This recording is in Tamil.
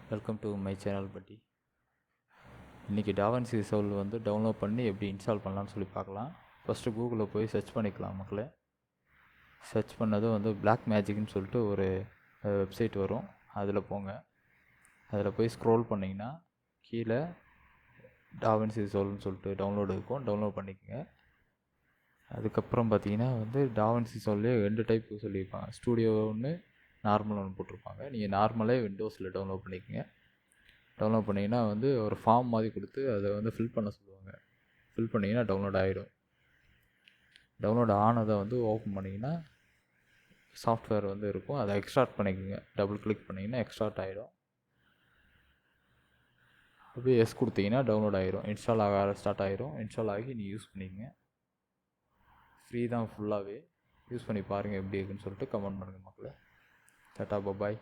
வெல்கம் டு மை சேனல் பட்டி. இன்றைக்கி டாவன்சி ரிசால்வ் வந்து டவுன்லோட் பண்ணி எப்படி இன்ஸ்டால் பண்ணலான்னு சொல்லி பார்க்கலாம். ஃபஸ்ட்டு கூகுளில் போய் சர்ச் பண்ணிக்கலாம் மக்களே. சர்ச் பண்ணதும் வந்து பிளாக் மேஜிக்னு சொல்லிட்டு ஒரு வெப்சைட் வரும். அதில் போங்க. அதில் போய் ஸ்க்ரோல் பண்ணிங்கன்னா கீழே டாவன்சி ரிசால்வ்னு சொல்லிட்டு டவுன்லோடு இருக்கும். டவுன்லோட் பண்ணிக்கோங்க. அதுக்கப்புறம் பார்த்தீங்கன்னா வந்து டாவன்சி ரிசால்வ்லேயே 2 டைப் சொல்லியிருப்பாங்க. ஸ்டூடியோ ஒன்று, நார்மல் ஒன்று போட்டிருப்பாங்க. நீங்கள் நார்மலே விண்டோஸில் டவுன்லோட் பண்ணிக்கோங்க. டவுன்லோட் பண்ணிங்கன்னா வந்து ஒரு ஃபார்ம் மாதிரி கொடுத்து அதை வந்து ஃபில் பண்ண சொல்லுவாங்க. ஃபில் பண்ணிங்கன்னா டவுன்லோட் ஆகிடும். டவுன்லோட் ஆனதை வந்து ஓப்பன் பண்ணிங்கன்னா சாஃப்ட்வேர் வந்து இருக்கும். அதை எக்ஸ்ட்ராக்ட் பண்ணிக்கோங்க. டபுள் கிளிக் பண்ணிங்கன்னா எக்ஸ்ட்ராக்ட் ஆகிடும். அப்படியே எஸ் கொடுத்தீங்கன்னா டவுன்லோட் ஆகிடும். இன்ஸ்டால் ஆக ஸ்டார்ட் ஆகிடும். இன்ஸ்டால் ஆகி நீங்கள் யூஸ் பண்ணிக்கங்க. ஃப்ரீ தான் ஃபுல்லாகவே. யூஸ் பண்ணி பாருங்கள் எப்படி இருக்குன்னு சொல்லிட்டு கமெண்ட் பண்ணுங்கள் மக்களே. டாட்டா பாய்.